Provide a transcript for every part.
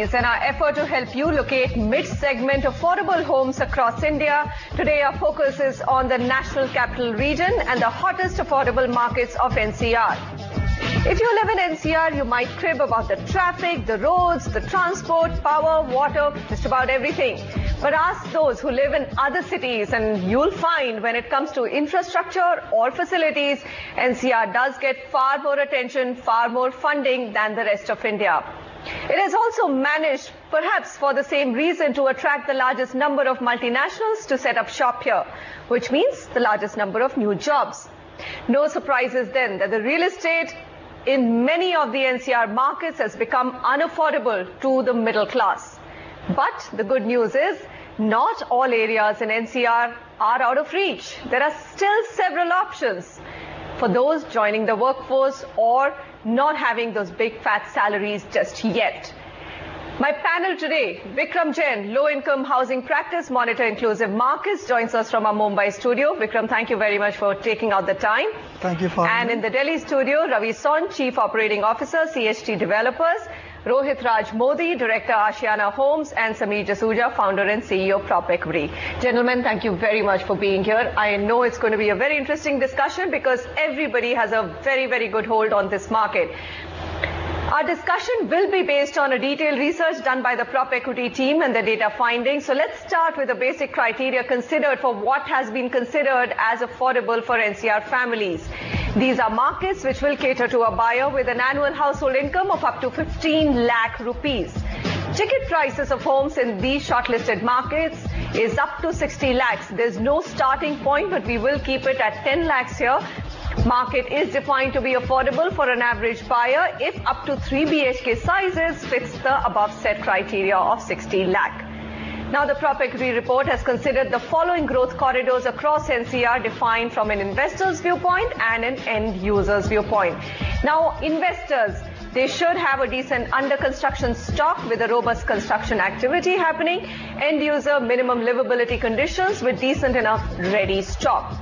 Properties and our effort to help you locate mid-segment affordable homes across India. Today our focus is on the National Capital Region and the hottest affordable markets of NCR. If you live in NCR, you might crib about the traffic, the roads, the transport, power, water, just about everything. But ask those who live in other cities and you'll find when it comes to infrastructure or facilities, NCR does get far more attention, far more funding than the rest of India. It is also managed, perhaps for the same reason, to attract the largest number of multinationals to set up shop here, which means the largest number of new jobs. No surprises then that the real estate in many of the NCR markets has become unaffordable to the middle class. But the good news is, not all areas in NCR are out of reach. There are still several options for those joining the workforce or not having those big fat salaries just yet. My panel today, Vikram Jain, Low-Income Housing Practice Monitor Inclusive Markets, joins us from our Mumbai studio. Vikram, thank you very much for taking out the time. Thank you for having me. And in the Delhi studio, Ravi Saund, Chief Operating Officer, CHD Developers, Rohit Raj Modi, Director, Ashiana Homes, and Sameer Jasuja, Founder and CEO, Prop Equity. Gentlemen, thank you very much for being here. I know it's going to be a very interesting discussion because everybody has a very, very good hold on this market. Our discussion will be based on a detailed research done by the Prop Equity team and the data findings. So let's start with the basic criteria considered for what has been considered as affordable for NCR families. These are markets which will cater to a buyer with an annual household income of up to 15 lakh rupees. Ticket prices of homes in these shortlisted markets is up to 60 lakhs. There's no starting point, but we will keep it at 10 lakhs here. Market is defined to be affordable for an average buyer if up to 3 BHK sizes fits the above set criteria of 60 lakh. Now, the Prop Equity report has considered the following growth corridors across NCR defined from an investor's viewpoint and an end user's viewpoint. Now, investors, they should have a decent under construction stock with a robust construction activity happening. End user, minimum livability conditions with decent enough ready stock.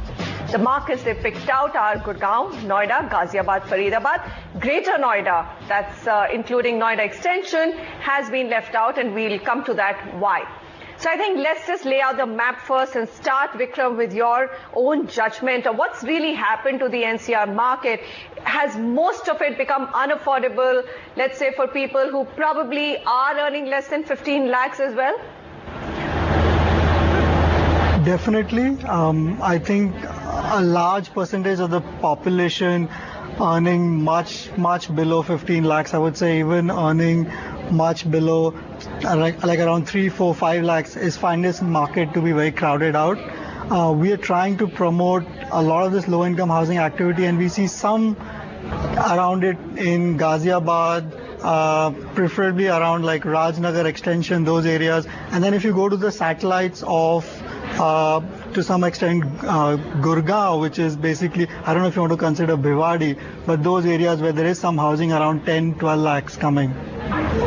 The markets they picked out are Gurgaon, Noida, Ghaziabad, Faridabad. Greater Noida, that's including Noida Extension, has been left out, and we'll come to that why. So I think let's just lay out the map first and start, Vikram, with your own judgment of what's really happened to the NCR market. Has most of it become unaffordable, let's say, for people who probably are earning less than 15 lakhs as well? Definitely. I think a large percentage of the population earning much below 15 lakhs, I would say even earning much below like around 3, 4, 5 lakhs is finding this market to be very crowded out. We are trying to promote a lot of this low income housing activity, and we see some around it in Ghaziabad, preferably around like Rajnagar Extension, those areas. And then if you go to the satellites of to some extent Gurgaon, which is basically, I don't know if you want to consider Bhiwadi, but those areas where there is some housing around 10, 12 lakhs coming.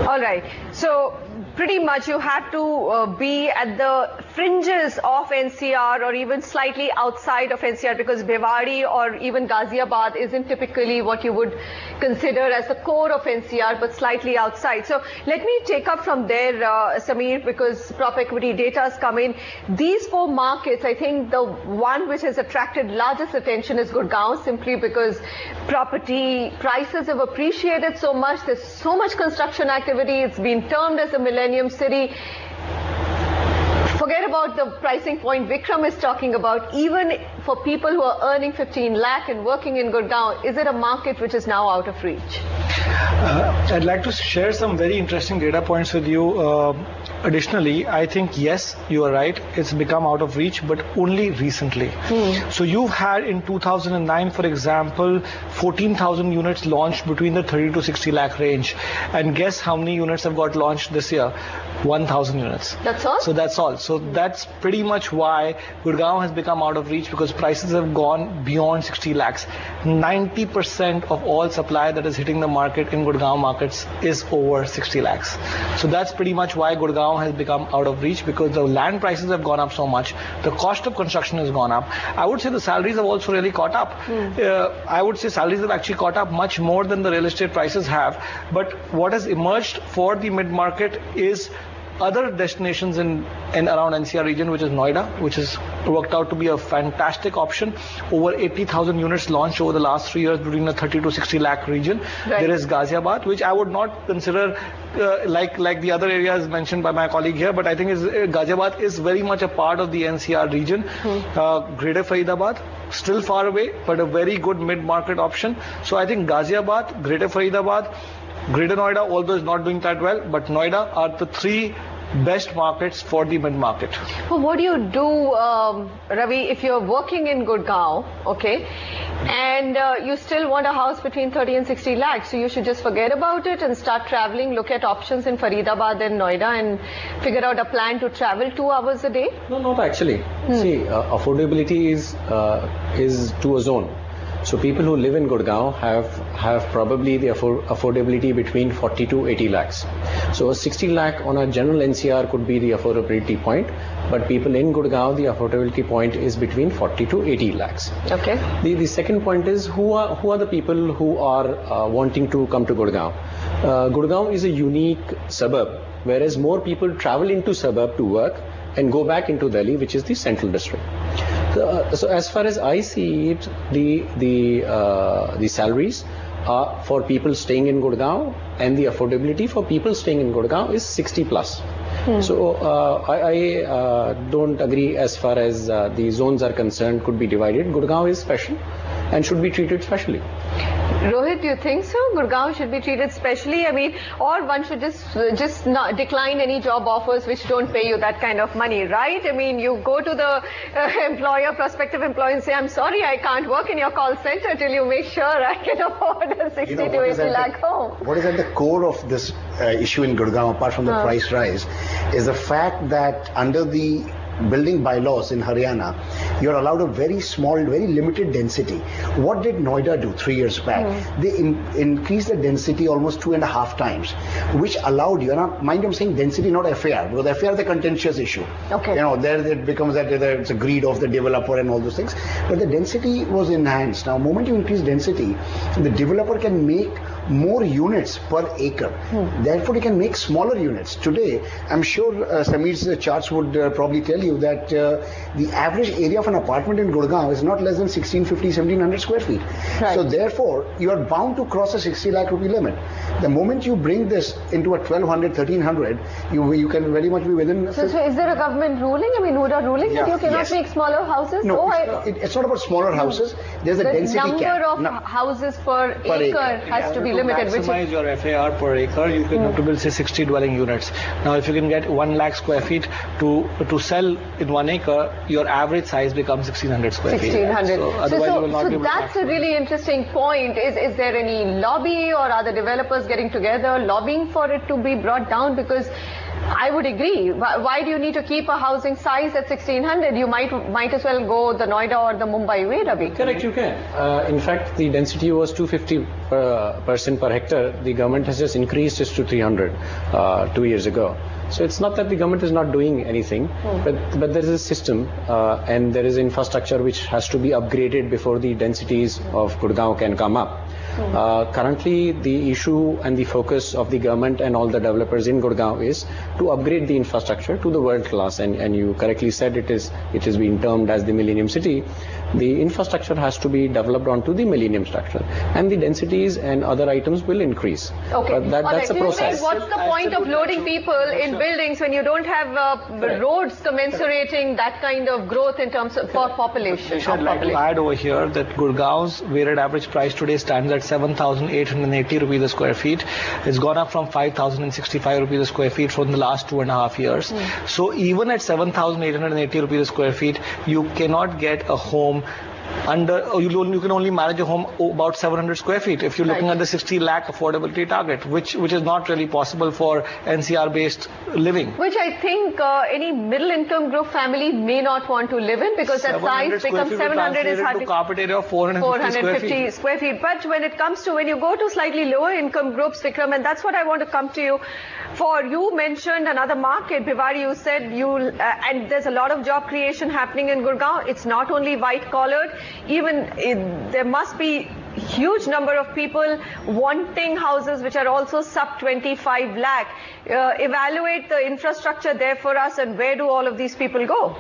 All right. So pretty much you have to be at the fringes of NCR or even slightly outside of NCR, because Bhiwadi or even Ghaziabad isn't typically what you would consider as the core of NCR, but slightly outside. So let me take up from there, Sameer, because Prop Equity data has come in. These 4 markets, I think the one which has attracted largest attention is Gurgaon, simply because property prices have appreciated so much. There's so much construction activity. It's been termed as a millennium city. Forget about the pricing point Vikram is talking about. Even for people who are earning 15 lakh and working in Gurgaon, is it a market which is now out of reach? I'd like to share some very interesting data points with you. Additionally, I think, yes, you are right. It's become out of reach, but only recently. So you've had in 2009, for example, 14,000 units launched between the 30 to 60 lakh range. And guess how many units have got launched this year? 1,000 units. That's all? So that's all. So that's pretty much why Gurgaon has become out of reach, because prices have gone beyond 60 lakhs. 90% of all supply that is hitting the market in Gurgaon markets is over 60 lakhs. So that's pretty much why Gurgaon Gurgaon has become out of reach because the land prices have gone up so much. The cost of construction has gone up. I would say the salaries have also really caught up. I would say salaries have actually caught up much more than the real estate prices have. But what has emerged for the mid-market is other destinations in around NCR region, which is Noida, which has worked out to be a fantastic option. Over 80,000 units launched over the last 3 years between the 30 to 60 lakh region. Right. There is Ghaziabad, which I would not consider like the other areas mentioned by my colleague here, but I think Ghaziabad is very much a part of the NCR region. Greater Faridabad, still far away, but a very good mid-market option. So I think Ghaziabad, Greater Faridabad, Greater Noida, although it's not doing that well, but Noida are the 3 best markets for the mid-market. Well, what do you do, Ravi, if you're working in Gurgaon, okay, and you still want a house between 30 and 60 lakhs, so you should just forget about it and start traveling, look at options in Faridabad and Noida and figure out a plan to travel 2 hours a day? No, not actually. See, affordability is to a zone. So people who live in Gurgaon have probably the affordability between 40 to 80 lakhs. So a 60 lakh on a general NCR could be the affordability point, but people in Gurgaon, the affordability point is between 40 to 80 lakhs. Okay. The second point is who are the people who are wanting to come to Gurgaon. Gurgaon is a unique suburb, whereas more people travel into suburb to work and go back into Delhi, which is the central district. So as far as I see it, the salaries for people staying in Gurgaon and the affordability for people staying in Gurgaon is 60 plus. So I don't agree as far as the zones are concerned could be divided. Gurgaon is special and should be treated specially. Rohit, do you think so? Gurgaon should be treated specially? I mean, or one should just not decline any job offers which don't pay you that kind of money, right? I mean, you go to the prospective employer and say, I'm sorry, I can't work in your call center till you make sure I can afford a 60 to 80 lakh home. What is at the core of this issue in Gurgaon, apart from the price rise, is the fact that under the building bylaws in Haryana, you're allowed a very small, very limited density. What did Noida do 3 years back? They increased the density almost 2.5 times, which allowed you, and mind I'm saying density, not FAR, because FAR is a contentious issue. Okay. You know, there it becomes that it's a greed of the developer and all those things. But the density was enhanced. Now, the moment you increase density, the developer can make more units per acre. Therefore, he can make smaller units. Today, I'm sure Sameer's charts would probably tell you that the average area of an apartment in Gurgaon is not less than 1650, 1700 square feet. Right. So therefore, you are bound to cross a 60 lakh rupee limit. The moment you bring this into a 1200, 1300, you can very much be within... So is there a government ruling? I mean, Huda ruling that you cannot make smaller houses? No, it's not about smaller houses. There's a density cap. The number of houses per acre has to be limited. To maximize your FAR per acre, you can have to build say 60 dwelling units. Now, if you can get 1 lakh square feet to sell in 1 acre, your average size becomes 1600 square feet. 1600. So otherwise you will not be able to that's a really interesting point. Is there any lobby, or are the developers getting together lobbying for it to be brought down? Because I would agree. Why do you need to keep a housing size at 1600? You might as well go the Noida or the Mumbai way, Ravi. Correct, you can. In fact, the density was 250 % per hectare. The government has just increased it to 300 2 years ago. So it's not that the government is not doing anything, but there is a system and there is infrastructure which has to be upgraded before the densities of Gurgaon can come up. Currently, the issue and the focus of the government and all the developers in Gurgaon is to upgrade the infrastructure to the world class. And you correctly said it is being termed as the Millennium City. The infrastructure has to be developed onto the Millennium structure, and the densities and other items will increase. Okay, that's a process. What's the point of loading people in buildings when you don't have roads commensurating that kind of growth in terms of for population? I'd like to add over here that Gurgaon's weighted average price today stands at 7,880 rupees a square feet. It's gone up from 5,065 rupees a square feet from the last 2.5 years. So even at 7,880 rupees a square feet, you cannot get a home you can only manage a home about 700 square feet if you're looking at the 60 lakh affordability target, which is not really possible for NCR based living. Which I think any middle income group family may not want to live in, because that size becomes 700 is hardly carpet area of 450 square feet. But when it comes to, when you go to slightly lower income groups, Vikram, and that's what I want to come to you for. You mentioned another market, Bhiwadi. You said and there's a lot of job creation happening in Gurgaon. It's not only white collared, there must be huge number of people wanting houses which are also sub 25 lakh. Evaluate the infrastructure there for us, and where do all of these people go?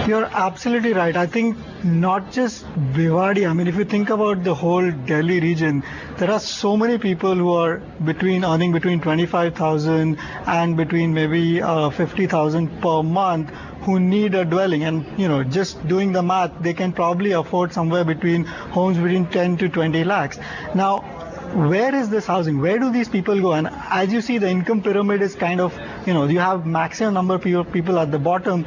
You're absolutely right. I think not just Bhiwadi. I mean, if you think about the whole Delhi region, there are so many people who are earning between 25,000 and between maybe 50,000 per month, who need a dwelling. And just doing the math, they can probably afford somewhere between homes between 10 to 20 lakhs. Now, where is this housing? Where do these people go? And as you see, the income pyramid is kind of, you have maximum number of people at the bottom,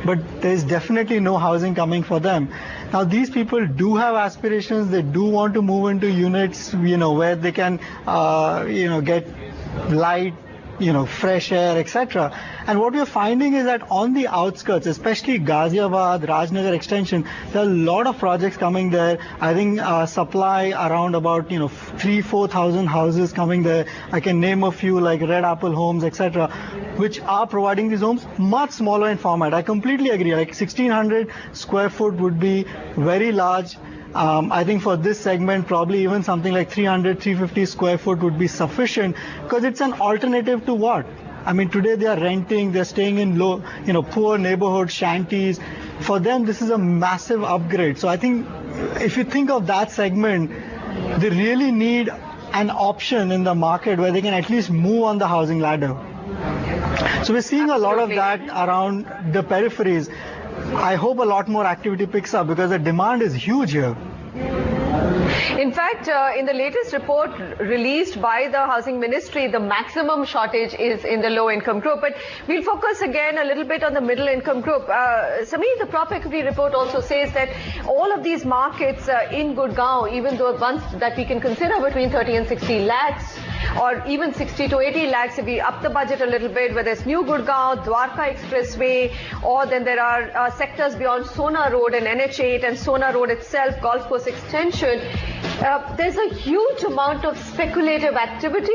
but there's definitely no housing coming for them. Now, these people do have aspirations. They do want to move into units, where they can, get light, fresh air, etc. And what we're finding is that on the outskirts, especially Ghaziabad, Rajnagar extension, there are a lot of projects coming there. I think supply around about 3,000-4,000 houses coming there. I can name a few like Red Apple Homes, etc., which are providing these homes much smaller in format. I completely agree. Like 1,600 square foot would be very large. I think for this segment, probably even something like 300-350 square foot would be sufficient, because it's an alternative to what? I mean, today they are renting, they're staying in low, poor neighborhood shanties. For them, this is a massive upgrade. So I think if you think of that segment, they really need an option in the market where they can at least move on the housing ladder. So we're seeing a lot of that around the peripheries. I hope a lot more activity picks up, because the demand is huge here. In fact, in the latest report released by the Housing Ministry, the maximum shortage is in the low-income group. But we'll focus again a little bit on the middle-income group. Sameer, the Prop Equity report also says that all of these markets in Gurgaon, even though ones that we can consider between 30 and 60 lakhs, or even 60 to 80 lakhs if we up the budget a little bit, whether it's New Gurgaon, Dwarka Expressway, or then there are sectors beyond Sona Road and NH8 and Sona Road itself, Golf Course Extension. There's a huge amount of speculative activity,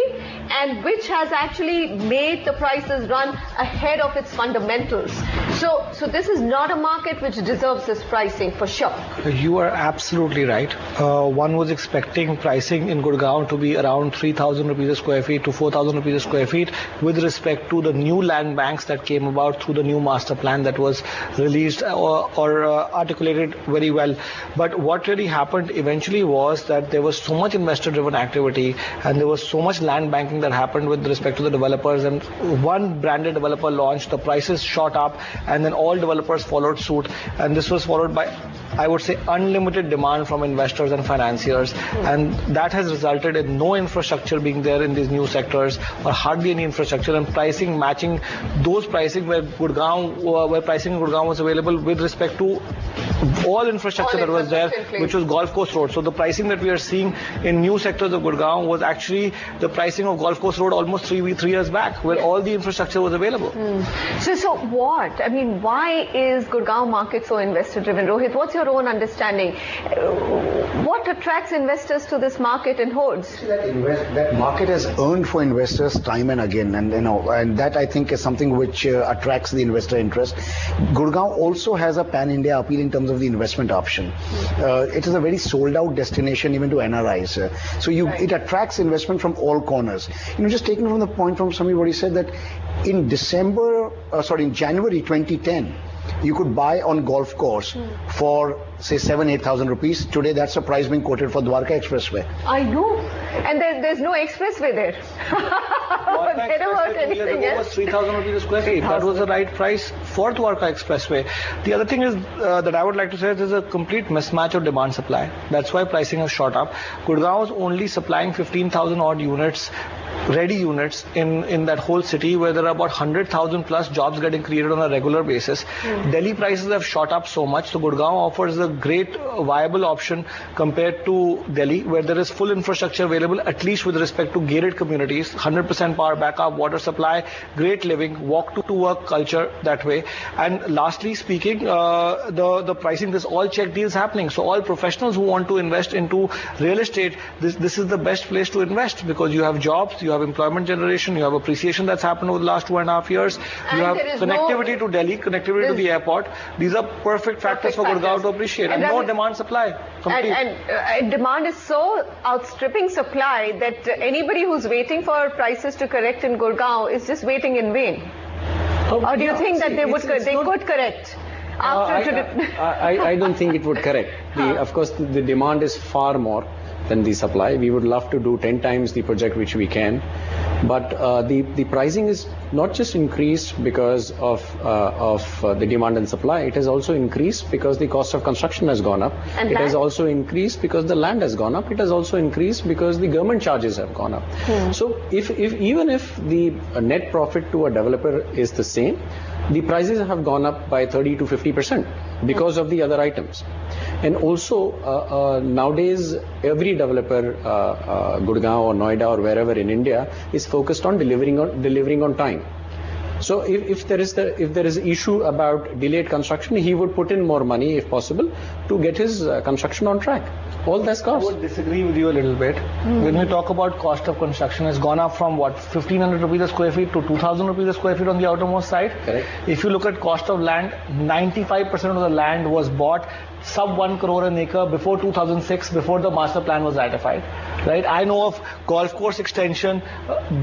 and which has actually made the prices run ahead of its fundamentals. So this is not a market which deserves this pricing for sure. You are absolutely right. One was expecting pricing in Gurgaon to be around 3,000 rupees a square feet to 4,000 rupees a square feet, with respect to the new land banks that came about through the new master plan that was released or articulated very well. But what really happened eventually was that there was so much investor driven activity, and there was so much land banking that happened with respect to the developers, and one branded developer launched, the prices shot up, and then all developers followed suit, and this was followed by, I would say, unlimited demand from investors and financiers, and that has resulted in no infrastructure being there in these new sectors, or hardly any infrastructure, and pricing matching those pricing where pricing in Gurgaon was available with respect to all infrastructure that was there, which was Golf Course Road. So the pricing that we are seeing in new sectors of Gurgaon was actually the pricing of Golf Course Road almost 3 years back, where all the infrastructure was available. So what? I mean, why is Gurgaon market so investor driven? Rohit, what's your own understanding? What attracts investors to this market and holds? That market has earned for investors time and again, and that I think is something which attracts the investor interest. Gurgaon also has a pan-India appeal in terms of the investment option. It is a very sold-out destination even to NRIs. It attracts investment from all corners. Just taking from the point from somebody what he said, that in January 2010, you could buy on golf course for say 7,000-8,000 rupees. Today that's the price being quoted for Dwarka Expressway. I know, and there's no expressway there. Forget about anything else. Was 3,000 rupees a square feet. That was the right price for Dwarka Expressway. The other thing is that I would like to say is there's a complete mismatch of demand supply. That's why pricing has shot up. Gurgaon was only supplying 15,000 odd units ready units in that whole city where there are about 100,000 plus jobs getting created on a regular basis. Delhi prices have shot up so much, so Gurgaon offers a great viable option compared to Delhi, where there is full infrastructure available, at least with respect to gated communities, 100% power backup, water supply, great living, walk to work culture that way. And lastly speaking, the pricing, there's all check deals happening. So all professionals who want to invest into real estate, this is the best place to invest, because you have jobs, you have employment generation, you have appreciation that's happened over the last 2.5 years, you have connectivity to Delhi, connectivity to the airport. These are perfect factors for Gurgaon to appreciate, and no demand supply. And demand is so outstripping supply that anybody who's waiting for prices to correct in Gurgaon is just waiting in vain. Or do you think that they could correct? I don't think it would correct. Of course, the demand is far more than the supply. We would love to do 10 times the project which we can, but the pricing is not just increased because of the demand and supply. It has also increased because the cost of construction has gone up. And it has also increased because the land has gone up. It has also increased because the government charges have gone up. So even if the net profit to a developer is the same, the prices have gone up by 30 to 50% because of the other items. And also nowadays every developer, Gurgaon or Noida or wherever in India, is focused on delivering on time. So if there is issue about delayed construction, he would put in more money if possible to get his construction on track. All that's cost. I would disagree with you a little bit. When we talk about cost of construction, it's gone up from what, 1,500 rupees a square feet to 2,000 rupees a square feet on the outermost side. Correct. If you look at cost of land, 95% of the land was bought sub 1 crore an acre before 2006, before the master plan was ratified. Right? I know of golf course extension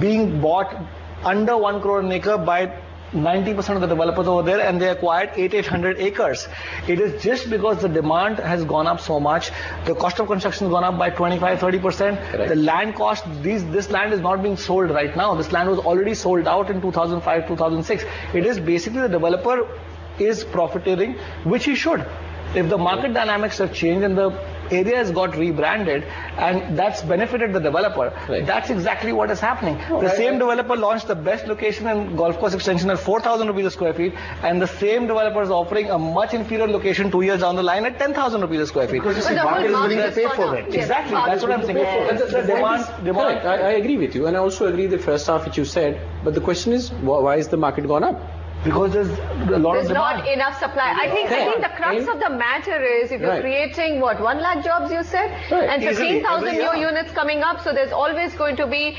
being bought under 1 crore an acre by 90% of the developers over there, and they acquired 800 acres. It is just because the demand has gone up so much, the cost of construction has gone up by 25-30%. The land cost, this land is not being sold right now. This land was already sold out in 2005-2006. It is basically the developer is profiteering, which he should. If the market dynamics have changed and the area has got rebranded, and that's benefited the developer. Right. That's exactly what is happening. The same developer launched the best location in golf course extension at 4,000 rupees a square feet, and the same developer is offering a much inferior location 2 years down the line at 10,000 rupees a square feet. Because the market is willing to pay for it. Exactly, that's what I'm saying. The demand. I agree with you, and I also agree the first half which you said, but the question is, why is the market gone up? Because there's a lot of demand. Not enough supply. I think the crux of the matter is, if you're creating 1 lakh jobs, you said, and 15,000 new units coming up, so there's always going to be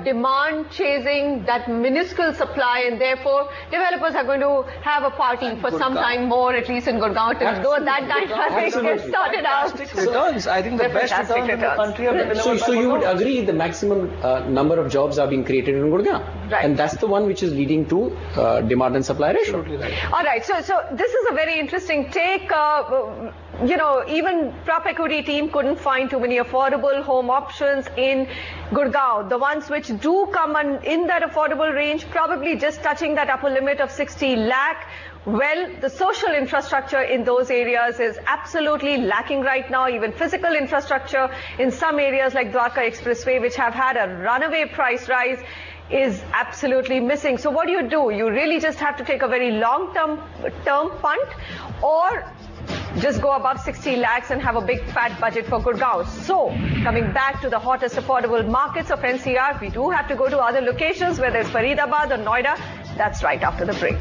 demand chasing that minuscule supply, and therefore developers are going to have a party for some time more, at least in Gurgaon, to go that dynamic get started out. Returns. I think the best returns in the country are the So you would agree the maximum number of jobs are being created in Gurgaon, and that's the one which is leading to demand and supply ratio. Absolutely right. All right, so this is a very interesting take. Even Prop Equity team couldn't find too many affordable home options in Gurgaon. The ones which do come in that affordable range, probably just touching that upper limit of 60 lakh. Well, the social infrastructure in those areas is absolutely lacking right now. Even physical infrastructure in some areas like Dwarka Expressway, which have had a runaway price rise, is absolutely missing. So what do? You really just have to take a very long-term punt, or just go above 60 lakhs and have a big fat budget for Gurgaon. So coming back to the hottest affordable markets of NCR, we do have to go to other locations, whether it's Faridabad or Noida. That's right after the break.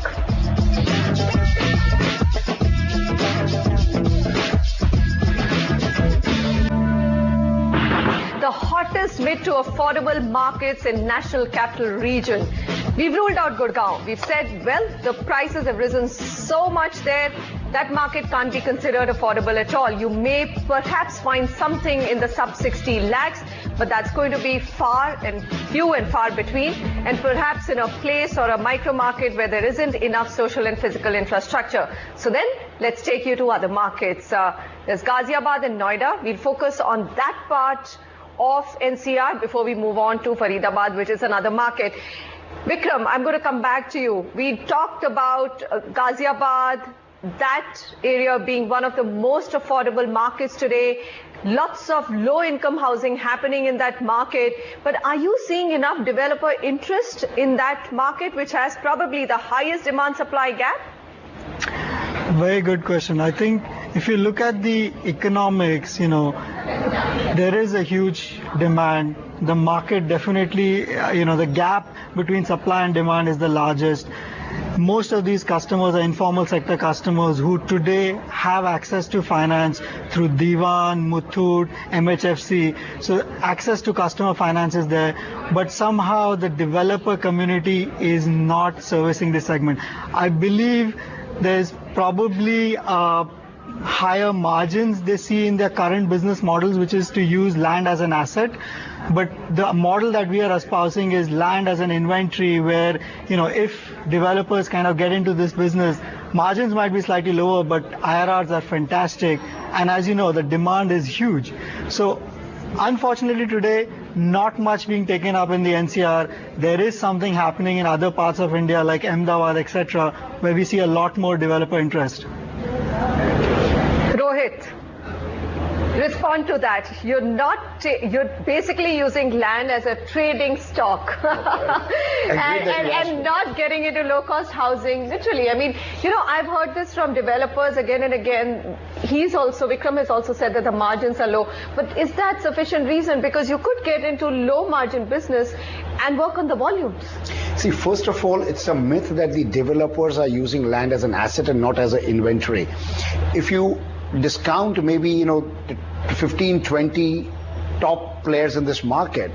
The hottest mid to affordable markets in National Capital Region. We've ruled out Gurgaon. We've said, well, the prices have risen so much there, that market can't be considered affordable at all. You may perhaps find something in the sub 60 lakhs, but that's going to be few and far between, and perhaps in a place or a micro market where there isn't enough social and physical infrastructure. So then let's take you to other markets. There's Ghaziabad and Noida. We'll focus on that part of NCR before we move on to Faridabad, which is another market. Vikram, I'm going to come back to you. We talked about Ghaziabad, that area being one of the most affordable markets today, lots of low-income housing happening in that market. But are you seeing enough developer interest in that market, which has probably the highest demand-supply gap? Very good question. I think if you look at the economics, there is a huge demand. The market definitely, the gap between supply and demand is the largest. Most of these customers are informal sector customers who today have access to finance through Diwan, Muthoot, MHFC. So access to customer finance is there, but somehow the developer community is not servicing this segment. I believe there's probably higher margins they see in their current business models, which is to use land as an asset. But the model that we are espousing is land as an inventory, where, if developers kind of get into this business, margins might be slightly lower, but IRRs are fantastic. And as you know, the demand is huge. So unfortunately today, not much being taken up in the NCR. There is something happening in other parts of India like Ahmedabad, etc., where we see a lot more developer interest. Rohit, respond to that. You're basically using land as a trading stock and not getting into low-cost housing. Literally, I mean, I've heard this from developers again and again. Vikram has also said that the margins are low. But is that sufficient reason? Because you could get into low-margin business and work on the volumes. See, first of all, it's a myth that the developers are using land as an asset and not as an inventory. If you discount maybe 15, 20 top players in this market,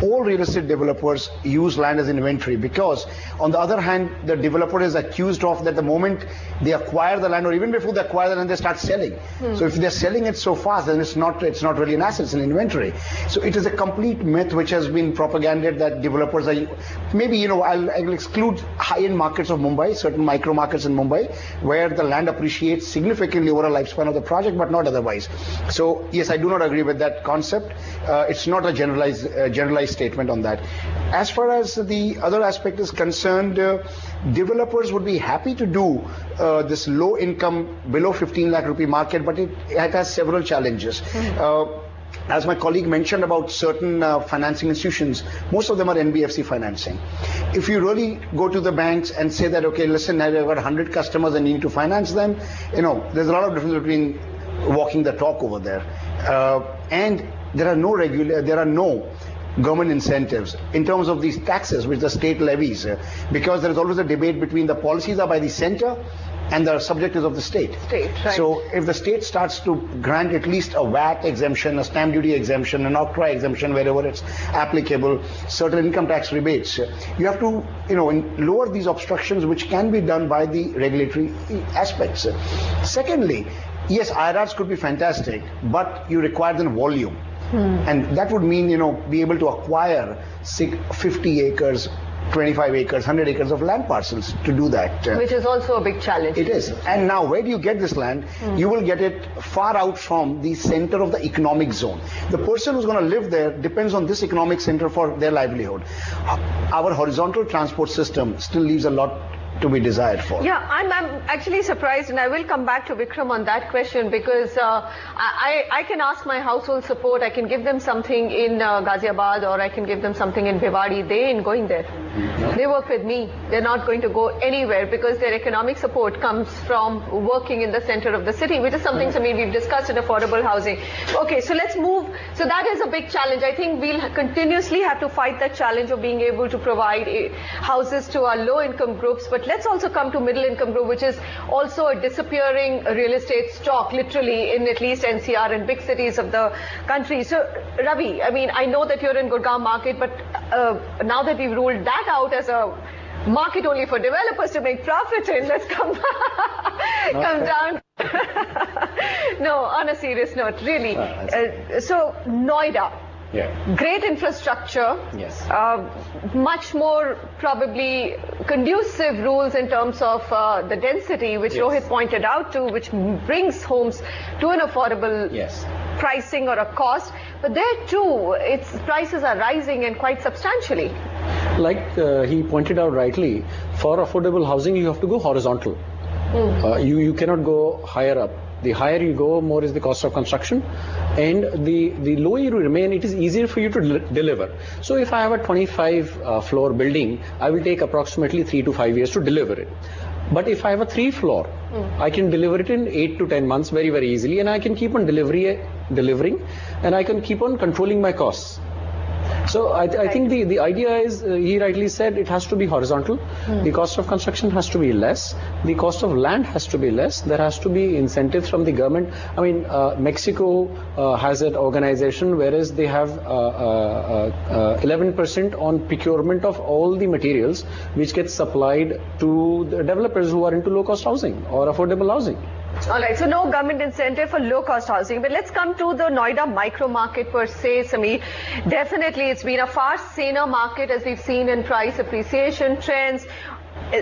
all real estate developers use land as inventory, because on the other hand, the developer is accused of that the moment they acquire the land, or even before they acquire the land, they start selling. So if they're selling it so fast, then it's not really an asset, it's an inventory. So it is a complete myth which has been propagated that developers are, maybe, I'll exclude high-end markets of Mumbai, certain micro markets in Mumbai, where the land appreciates significantly over a lifespan of the project, but not otherwise. So yes, I do not agree with that concept. It's not a generalized statement on that. As far as the other aspect is concerned, developers would be happy to do this low income, below 15 lakh rupee market, but it has several challenges. As my colleague mentioned about certain financing institutions, most of them are NBFC financing. If you really go to the banks and say that, okay, listen, I've got 100 customers and you need to finance them, there's a lot of difference between walking the talk over there. And there are no government incentives in terms of these taxes which the state levies, because there is always a debate between the policies are by the center and the subject is of the state. Right. So if the state starts to grant at least a VAT exemption, a stamp duty exemption, an octroi exemption wherever it's applicable, certain income tax rebates, you have to lower these obstructions which can be done by the regulatory aspects. Secondly, yes, IRRs could be fantastic, but you require then volume. And that would mean, be able to acquire 50 acres, 25 acres, 100 acres of land parcels to do that. Which is also a big challenge. It is. And now, where do you get this land? You will get it far out from the center of the economic zone. The person who's going to live there depends on this economic center for their livelihood. Our horizontal transport system still leaves a lot to be desired for. Yeah, I'm actually surprised, and I will come back to Vikram on that question, because I can ask my household support, I can give them something in Ghaziabad, or I can give them something in Bhiwadi. They ain't going there. They work with me. They're not going to go anywhere, because their economic support comes from working in the center of the city, which is something, we've discussed in affordable housing. Okay, so let's move. So that is a big challenge. I think we'll continuously have to fight that challenge of being able to provide houses to our low-income groups, but let's also come to middle income group, which is also a disappearing real estate stock, literally, in at least NCR and big cities of the country. So, Ravi, I know that you're in Gurgaon market, but now that we've ruled that out as a market only for developers to make profit in, let's come down. No, on a serious note, really. So, Noida. Yeah. Great infrastructure. Yes. Much more probably conducive rules in terms of the density, which Rohit pointed out to, which brings homes to an affordable pricing or a cost. But there too, its prices are rising, and quite substantially. Like he pointed out rightly, for affordable housing you have to go horizontal. You cannot go higher up. The higher you go, more is the cost of construction, and the lower you remain, it is easier for you to deliver. So if I have a 25 floor building, I will take approximately 3 to 5 years to deliver it. But if I have a 3 floor, I can deliver it in 8 to 10 months very, very easily, and I can keep on delivering, and I can keep on controlling my costs. So I think the idea is, he rightly said, it has to be horizontal. The cost of construction has to be less. The cost of land has to be less. There has to be incentives from the government. I mean, Mexico has an organization whereas they have 11% on procurement of all the materials which gets supplied to the developers who are into low-cost housing or affordable housing. All right, so no government incentive for low-cost housing. But let's come to the Noida micro market per se, Sameer. Definitely, it's been a far saner market as we've seen in price appreciation trends.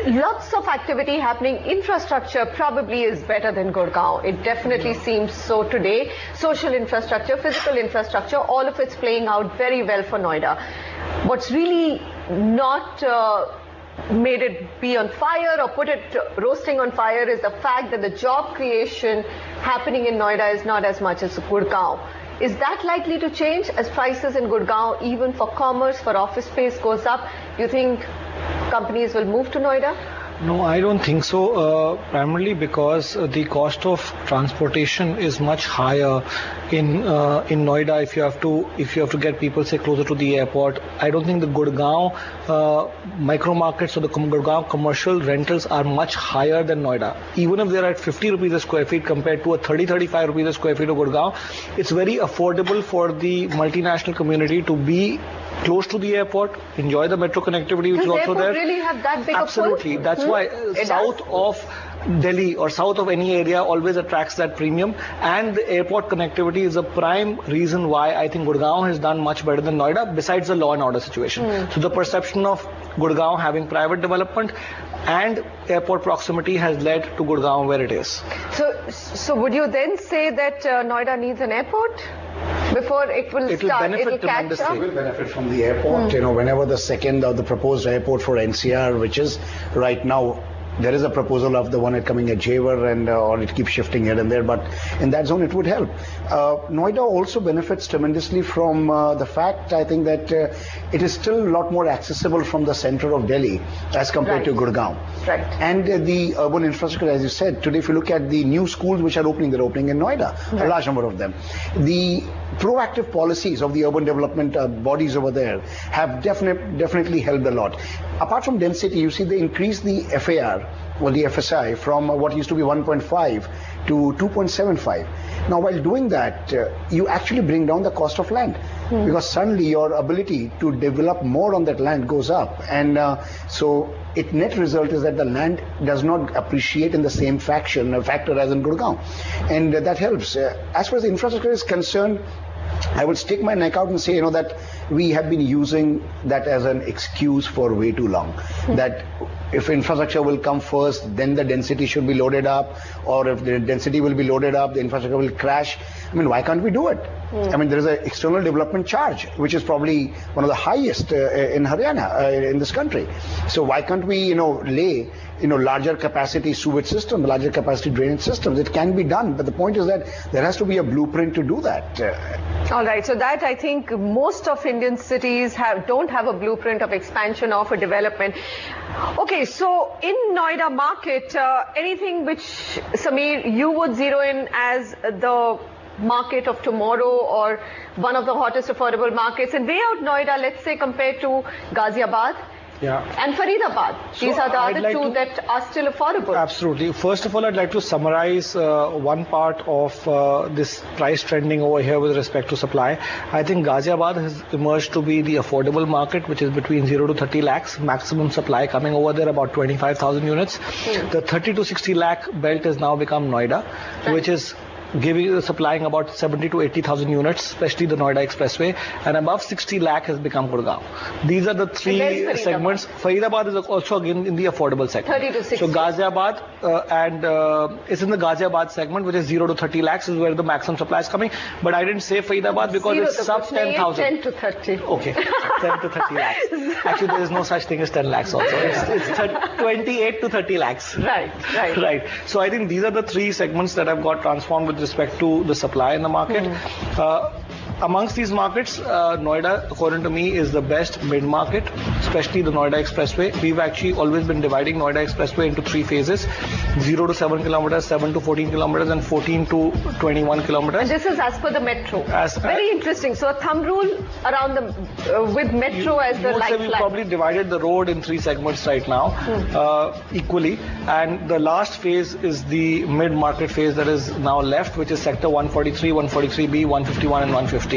Lots of activity happening. Infrastructure probably is better than Gurgaon. It definitely seems so today. Social infrastructure, physical infrastructure, all of it's playing out very well for Noida. What's really not made it be on fire or put it roasting on fire is the fact that the job creation happening in Noida is not as much as Gurgaon. Is that likely to change as prices in Gurgaon, even for commerce, for office space, goes up? You think companies will move to Noida? No, I don't think so. Primarily because the cost of transportation is much higher in Noida. If you have to get people say closer to the airport, I don't think the Gurgaon micro markets or the Gurgaon commercial rentals are much higher than Noida. Even if they're at 50 rupees a square feet compared to a 35 rupees a square feet of Gurgaon, it's very affordable for the multinational community to be close to the airport, enjoy the metro connectivity which is also there. Does the airport really have that big Absolutely. a pull? That's why south of Delhi or south of any area always attracts that premium, and the airport connectivity is a prime reason why I think Gurgaon has done much better than Noida, besides the law and order situation. So the perception of Gurgaon having private development and airport proximity has led to Gurgaon where it is. So would you then say that Noida needs an airport before it will start? Benefit it will catch tremendously. up? It will benefit from the airport. You know, whenever the second or the proposed airport for NCR, which is right now, there is a proposal of the one coming at Jewar, and or it keeps shifting here and there, but in that zone it would help. Noida also benefits tremendously from the fact, I think, that it is still a lot more accessible from the center of Delhi as compared to Gurgaon. Right. And the urban infrastructure, as you said, today if you look at the new schools which are opening, they're opening in Noida, a large number of them. The proactive policies of the urban development bodies over there have definitely helped a lot. Apart from density, you see they increased the FAR or the FSI from what used to be 1.5 to 2.75. Now while doing that, you actually bring down the cost of land because suddenly your ability to develop more on that land goes up, and so net result is that the land does not appreciate in the same factor as in Gurgaon, and that helps. As far as the infrastructure is concerned, I would stick my neck out and say, that we have been using that as an excuse for way too long. That if infrastructure will come first, then the density should be loaded up, or if the density will be loaded up, the infrastructure will crash. I mean, why can't we do it? I mean, there is an external development charge, which is probably one of the highest in Haryana, in this country. So why can't we, lay, larger capacity sewage system, larger capacity drainage systems? It can be done, but the point is that there has to be a blueprint to do that. All right, so that I think most of Indian cities don't have a blueprint of expansion or for development. Okay, so in Noida market, anything which, Sameer, you would zero in as the market of tomorrow or one of the hottest affordable markets in way out Noida, let's say compared to Ghaziabad? And Faridabad. These are the other two that are still affordable. Absolutely. First of all, I'd like to summarize one part of this price trending over here with respect to supply. I think Ghaziabad has emerged to be the affordable market, which is between 0 to 30 lakhs. Maximum supply coming over there, about 25,000 units. The 30 to 60 lakh belt has now become Noida, which is supplying about 70 to 80,000 units, especially the Noida Expressway, and above 60 lakh has become Gurgaon. These are the three segments. Faridabad is also again in the affordable segment. 30 to 60. So Ghaziabad it's in the Ghaziabad segment, which is 0 to 30 lakhs is where the maximum supply is coming. But I didn't say Faridabad because it's sub 10,000. 10 to 30. Okay, 10 to 30 lakhs. Actually, there is no such thing as 10 lakhs also. It's 28 to 30 lakhs. Right. So I think these are the three segments that have got transformed with respect to the supply in the market. Amongst these markets, Noida, according to me, is the best mid-market, especially the Noida Expressway. We've actually always been dividing Noida Expressway into three phases: 0 to 7 kilometers, 7 to 14 kilometers, and 14 to 21 kilometers. And this is as per the metro. Very interesting. So a thumb rule around the with metro as the lifeline. We probably divided the road in three segments right now, equally. And the last phase is the mid-market phase that is now left, which is sector 143, 143B, 151, and 150.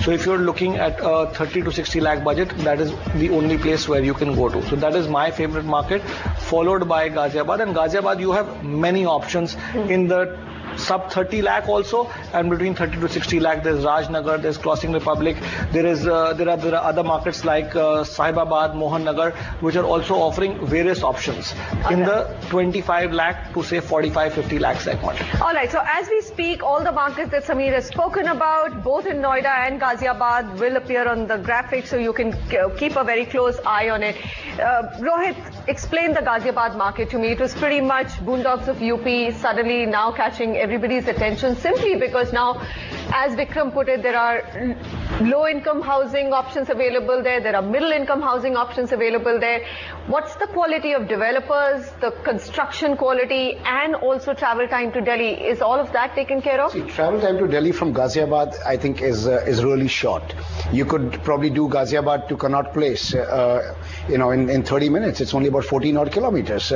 So if you're looking at a 30 to 60 lakh budget, that is the only place where you can go to. So that is my favorite market, followed by Ghaziabad. And Ghaziabad, you have many options in the sub 30 lakh also, and between 30 to 60 lakh there's Rajnagar, there's Crossing Republic, there are other markets like Sahibabad, Mohan Nagar, which are also offering various options in the 25 lakh to say 45-50 lakh segment. All right, so as we speak, all the markets that Sameer has spoken about, both in Noida and Ghaziabad, will appear on the graphic, so you can keep a very close eye on it. Rohit, explain the Ghaziabad market to me. It was pretty much boondocks of UP, suddenly now catching everybody's attention simply because now, as Vikram put it, there are low-income housing options available there, there are middle-income housing options available there. What's the quality of developers, the construction quality, and also travel time to Delhi? Is all of that taken care of? See, travel time to Delhi from Ghaziabad, I think, is really short. You could probably do Ghaziabad to Connaught Place, in 30 minutes. It's only about 14 odd kilometers.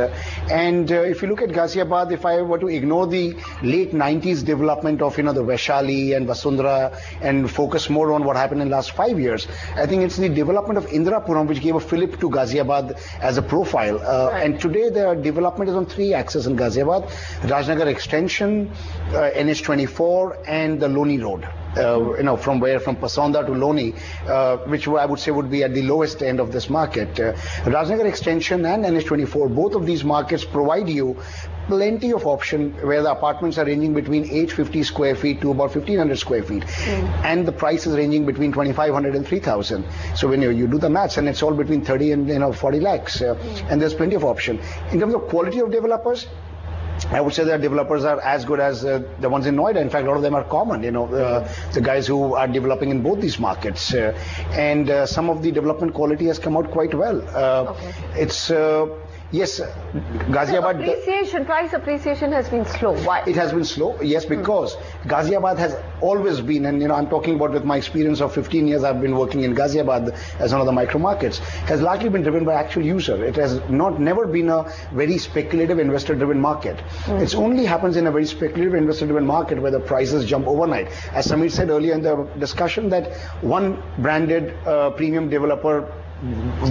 And if you look at Ghaziabad, if I were to ignore the late 90s development of, the Vaishali and Vasundhara and focus more on what happened in the last 5 years, I think it's the development of Indirapuram which gave a fillip to Ghaziabad as a profile. And today the development is on three axes in Ghaziabad: Rajnagar Extension, NH24, and the Loni Road. From Pasonda to Loni, which I would say would be at the lowest end of this market. Rajnagar Extension and NH24, both of these markets provide you plenty of option where the apartments are ranging between 850 square feet to about 1500 square feet. And the price is ranging between 2500 and 3000. So when you do the maths, and it's all between 30 and 40 lakhs. And there's plenty of option. In terms of quality of developers, I would say that developers are as good as the ones in Noida. In fact, a lot of them are common, the guys who are developing in both these markets. And some of the development quality has come out quite well. It's... Yes, Ghaziabad... price appreciation has been slow. Why? It has been slow, yes, because Ghaziabad has always been, and I'm talking about with my experience of 15 years I've been working in Ghaziabad as one of the micro markets, has largely been driven by actual user. It has never been a very speculative investor-driven market. It only happens in a very speculative investor-driven market where the prices jump overnight. As Sameer said earlier in the discussion, that one branded premium developer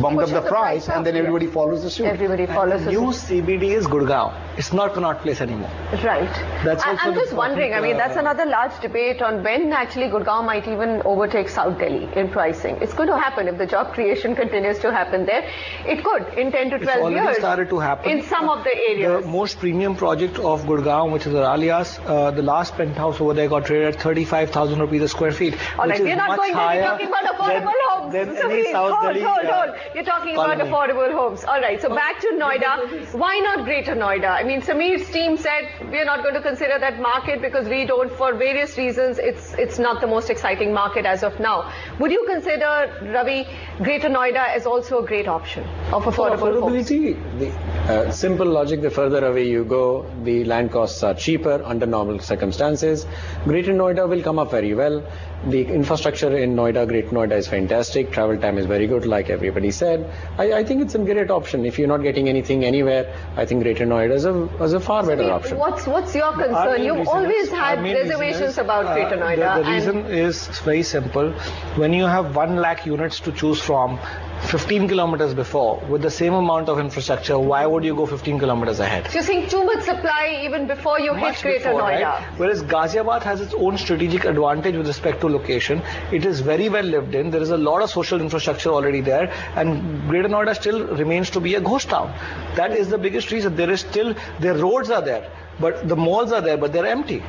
bumped up the price, and then everybody follows the suit. Everybody follows the suit. New CBD is Gurgaon. It's not Connaught Place anymore. Right. That's also I'm just wondering, that's another large debate on when actually Gurgaon might even overtake South Delhi in pricing. It's going to happen if the job creation continues to happen there. It could in 10 to 12 years. It's already started to happen. In some of the areas. The most premium project of Gurgaon, which is Aralias, the last penthouse over there got traded at 35,000 rupees a square feet. All right, we're not going there. We're talking about affordable homes. Hold. You're talking about affordable homes. All right, so back to Noida. Why not Greater Noida? I mean, Sameer's team said we're not going to consider that market because we don't, for various reasons, it's not the most exciting market as of now. Would you consider, Ravi, Greater Noida as also a great option of affordable homes? The simple logic, the further away you go, the land costs are cheaper under normal circumstances. Greater Noida will come up very well. The infrastructure in Noida, Greater Noida is fantastic. Travel time is very good, like everybody said. I think it's a great option. If you're not getting anything anywhere, I think Greater Noida is a far better option. What's your concern? You've always had reservations about Greater Noida. The reason is very simple. When you have 1 lakh units to choose from, 15 kilometers before with the same amount of infrastructure, why would you go 15 kilometers ahead? So you're seeing too much supply even before you hit Greater Noida. Right? Whereas Ghaziabad has its own strategic advantage with respect to location. It is very well lived in. There is a lot of social infrastructure already there, and Greater Noida still remains to be a ghost town. That is the biggest reason. There is still, the roads are there, but the malls are there, but they're empty.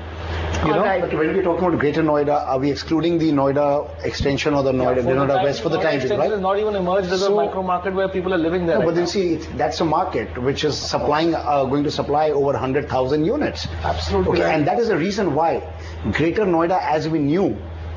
You know? Right. But when we're talking about Greater Noida, are we excluding the Noida extension or the Noida West for the time being, right? It has not even emerged as a micro market where people are living there. No, right but then now. see, that's a market which is supplying, going to supply over 100,000 units. Absolutely. Okay, and that is the reason why Greater Noida, as we knew,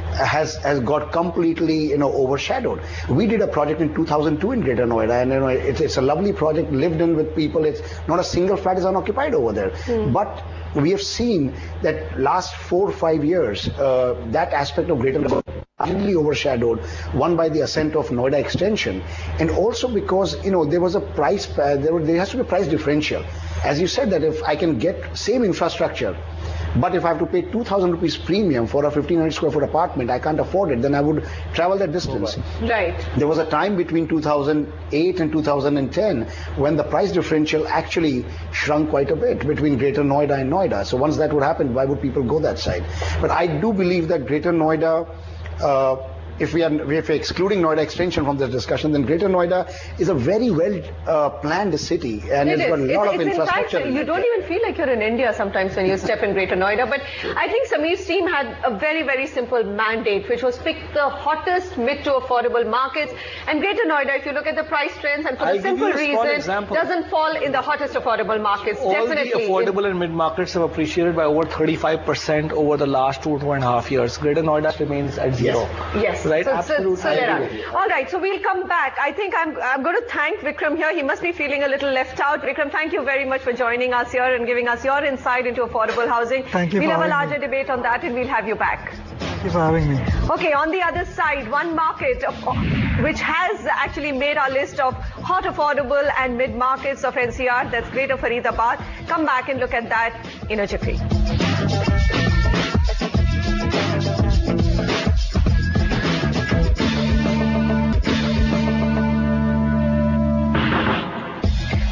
has got completely overshadowed. We did a project in 2002 in Greater Noida, and it's a lovely project, lived in with people. It's not a single flat is unoccupied over there. But we have seen that last 4 or 5 years, that aspect of Greater Noida really overshadowed, one by the ascent of Noida extension, and also because there was a price, there has to be a price differential. As you said, that if I can get same infrastructure, but if I have to pay 2,000 rupees premium for a 1,500 square foot apartment, I can't afford it, then I would travel that distance. Right. There was a time between 2008 and 2010 when the price differential actually shrunk quite a bit between Greater Noida and Noida. So once that would happen, why would people go that side? But I do believe that Greater Noida, if we're excluding Noida extension from this discussion, then Greater Noida is a very well planned city, and it's got a lot of infrastructure. In fact, you don't even feel like you're in India sometimes when you step in Greater Noida. But I think Sameer's team had a very, very simple mandate, which was pick the hottest mid to affordable markets. And Greater Noida, if you look at the price trends, and for the simple reason, doesn't fall in the hottest affordable markets. All Definitely. the affordable and mid markets have appreciated by over 35% over the last 2.5 years. Greater Noida remains at zero. Yes. Right? So, Absolutely. so there are. All right, so we'll come back. I think I'm going to thank Vikram here. He must be feeling a little left out. Vikram, thank you very much for joining us here and giving us your insight into affordable housing. Thank you. We'll have a larger debate on that, and we'll have you back. Thank you for having me. Okay, on the other side, one market which has actually made our list of hot, affordable and mid markets of NCR, that's Greater Faridabad. Come back and look at that in a jiffy.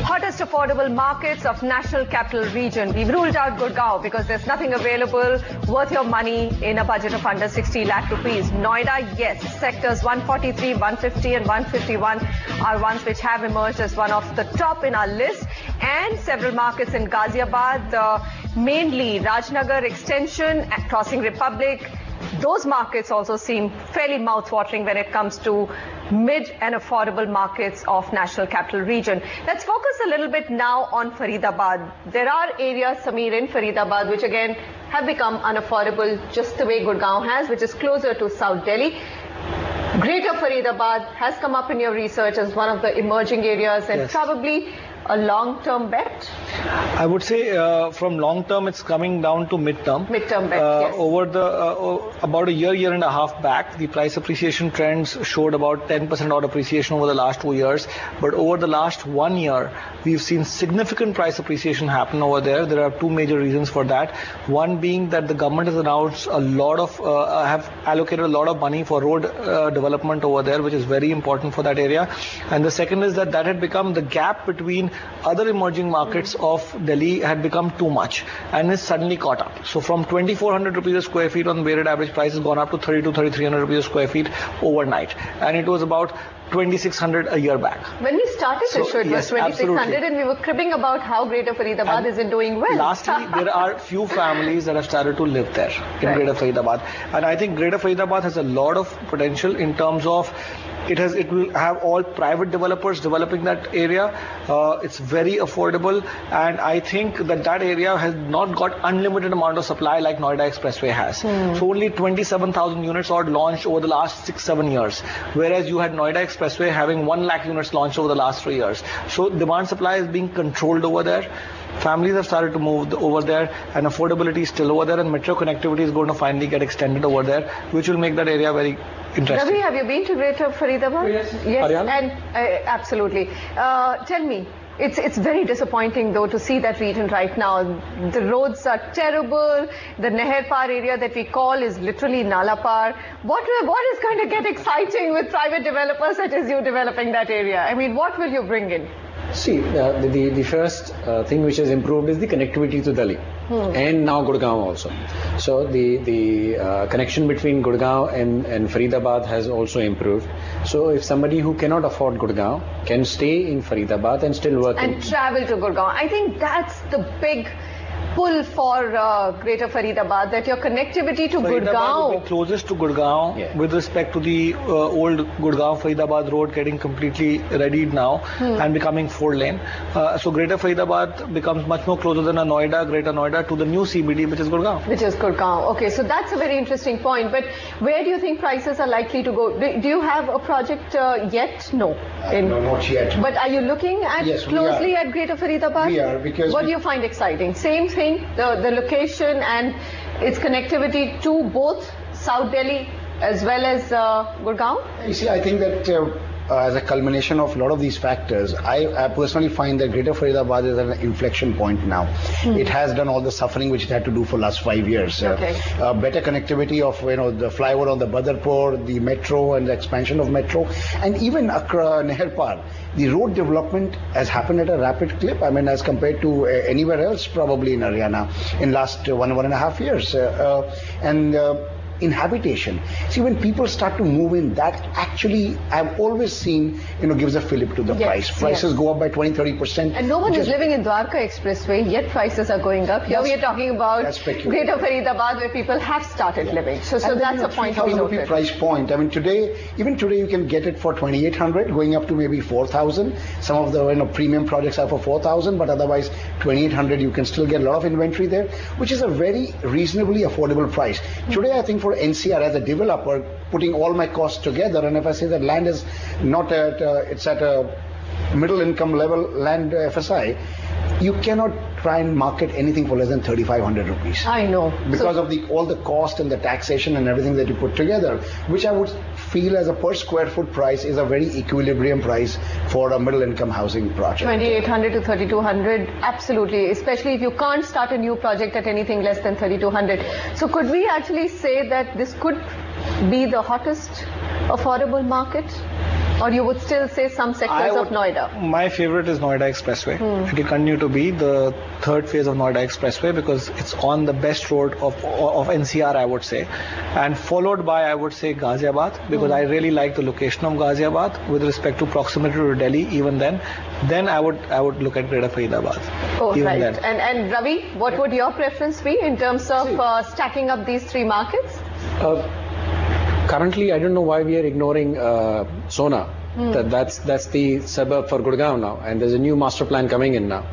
Hottest affordable markets of National Capital Region. We've ruled out Gurgaon because there's nothing available worth your money in a budget of under 60 lakh rupees. Noida, yes. Sectors 143, 150 and 151 are ones which have emerged as one of the top in our list. And several markets in Ghaziabad, mainly Rajnagar Extension, Crossing Republic. Those markets also seem fairly mouth-watering when it comes to mid and affordable markets of National Capital Region. Let's focus a little bit now on Faridabad. There are areas, Sameer, in Faridabad which again have become unaffordable just the way Gurgaon has, which is closer to South Delhi. Greater Faridabad has come up in your research as one of the emerging areas and probably a long-term bet? I would say from long-term it's coming down to mid-term. Mid-term bet, yes. Over the about a year and a half back, the price appreciation trends showed about 10% odd appreciation over the last 2 years. But over the last 1 year, we've seen significant price appreciation happen over there. There are two major reasons for that. One being that the government has announced a lot of, have allocated a lot of money for road development over there, which is very important for that area. And the second is that had become the gap between other emerging markets of Delhi had become too much and is suddenly caught up. So from 2,400 rupees a square feet on weighted average price has gone up to 3,300 rupees a square feet overnight. And it was about 2,600 a year back. When we started the show, it was 2,600 and we were cribbing about how Greater Faridabad isn't doing well. Lastly, there are few families that have started to live there in Greater Faridabad. And I think Greater Faridabad has a lot of potential in terms of it will have all private developers developing that area. It's very affordable, and I think that area has not got unlimited amount of supply like Noida Expressway has. So only 27,000 units are launched over the last 6-7 years, whereas you had Noida Expressway having 1 lakh units launched over the last 3 years. So demand supply is being controlled over there. Families have started to move over there, and affordability is still over there, and metro connectivity is going to finally get extended over there, which will make that area very interesting. Ravi, have you been to Greater Faridabad? Yes. And absolutely. Tell me, It's very disappointing though to see that region right now. The roads are terrible. The Neher Par area that we call is literally Nala Par. What is going to get exciting with private developers such as you developing that area? I mean, what will you bring in? See, the first thing which has improved is the connectivity to Delhi and now Gurgaon also. So the connection between Gurgaon and Faridabad has also improved. So if somebody who cannot afford Gurgaon can stay in Faridabad and still work and travel to Gurgaon, I think that's the big pull for Greater Faridabad, that your connectivity to Faridabad Gurgaon will be closest to Gurgaon with respect to the old Gurgaon Faridabad road getting completely readied now and becoming 4-lane. So Greater Faridabad becomes much more closer than a Noida, Greater Noida, to the new CBD, which is Gurgaon. Which is Gurgaon. Okay, so that's a very interesting point. But where do you think prices are likely to go? Do you have a project yet? No. No, not yet. But are you looking at closely at Greater Faridabad? We are, because what do you find exciting? Same thing, the location and its connectivity to both South Delhi as well as Gurgaon? You see, I think that as a culmination of a lot of these factors, I personally find that Greater Faridabad is at an inflection point now. It has done all the suffering which it had to do for last 5 years. Better connectivity of the flyover on the Badarpur, the metro and the expansion of metro, and even Neher Par. The road development has happened at a rapid clip. I mean, as compared to anywhere else, probably in Haryana, in last 1.5 years. In habitation, see, when people start to move in, that actually I've always seen gives a fillip to the price. Prices go up by 20-30%. And no one is living in Dwarka Expressway, yet prices are going up. Here we are talking about Greater Faridabad, where people have started living. So that's a point to be noted. Price point. I mean, even today you can get it for 2,800, going up to maybe 4,000. Some of the premium projects are for 4,000, but otherwise 2,800 you can still get a lot of inventory there, which is a very reasonably affordable price. Today, I think for NCR as a developer, putting all my costs together, and if I say that land is not at, it's at a middle income level land FSI, you cannot try and market anything for less than 3,500 rupees. I know. Because of all the cost and the taxation and everything that you put together, which I would feel as a per square foot price is a very equilibrium price for a middle income housing project. 2,800 to 3,200, absolutely, especially if you can't start a new project at anything less than 3,200. So could we actually say that this could be the hottest affordable market? Or you would still say some sectors of Noida? My favorite is Noida Expressway. It will continue to be the third phase of Noida Expressway because it's on the best road of NCR, I would say. And followed by, I would say, Ghaziabad, because I really like the location of Ghaziabad with respect to proximity to Delhi. Even then I would look at Greater Faridabad. Oh, even right. Then. And Ravi, what would your preference be in terms of stacking up these three markets? Currently, I don't know why we are ignoring Sona. That's the suburb for Gurgaon now, and there's a new master plan coming in now.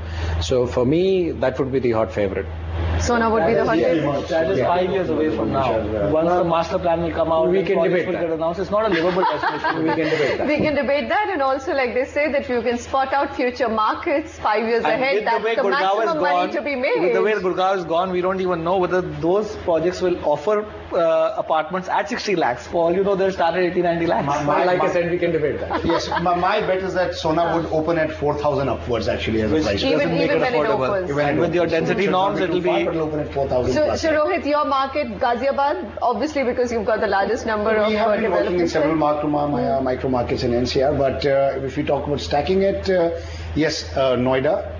So for me, that would be the hot favorite. Sona would be the hot favorite. That is 5 years away from now. Once the master plan will come out, we can debate that. Announced. It's not a livable destination. We can debate that. We can debate that, and also, like they say, that you can spot out future markets 5 years ahead. That's the maximum money to be made. With the way Gurgaon is gone, we don't even know whether those projects will offer apartments at 60 lakhs. For all you know, they'll start at 80-90 lakhs. Like I said, we can debate that. Yes, my bet is that Sona would open at 4,000 upwards actually as a price. Even when it opens. And with your density norms, it will be... Open at 4,000 So Rohit, your market, Ghaziabad, obviously because you've got the largest number of we have been working in developers. several micro markets in NCR, but if we talk about stacking it, yes, Noida,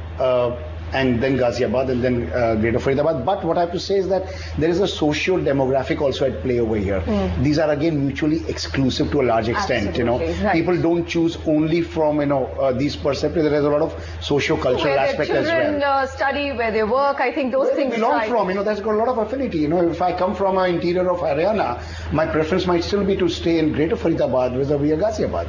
and then Ghaziabad, and then Greater Faridabad. But what I have to say is that there is a socio-demographic also at play over here. These are again mutually exclusive to a large extent. Absolutely, right. People don't choose only from these perspectives. There is a lot of socio-cultural aspect as well. Where their children study, where they work, I think those things. Where they belong from, that's got a lot of affinity. If I come from an interior of Haryana, my preference might still be to stay in Greater Faridabad vis-a-vis Ghaziabad.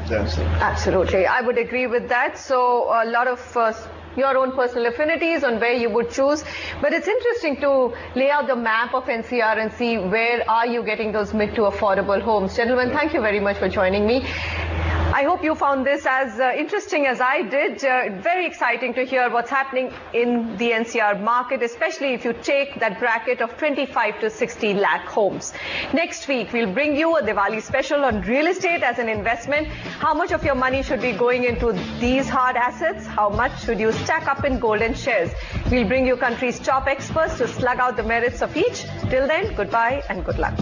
Absolutely, I would agree with that. So a lot of your own personal affinities on where you would choose, but it's interesting to lay out the map of NCR and see where are you getting those mid to affordable homes. Gentlemen, thank you very much for joining me. I hope you found this as interesting as I did. Very exciting to hear what's happening in the NCR market, especially if you take that bracket of 25 to 60 lakh homes. Next week, we'll bring you a Diwali special on real estate as an investment. How much of your money should be going into these hard assets? How much should you stack up in gold and shares? We'll bring you country's top experts to slug out the merits of each. Till then, goodbye and good luck.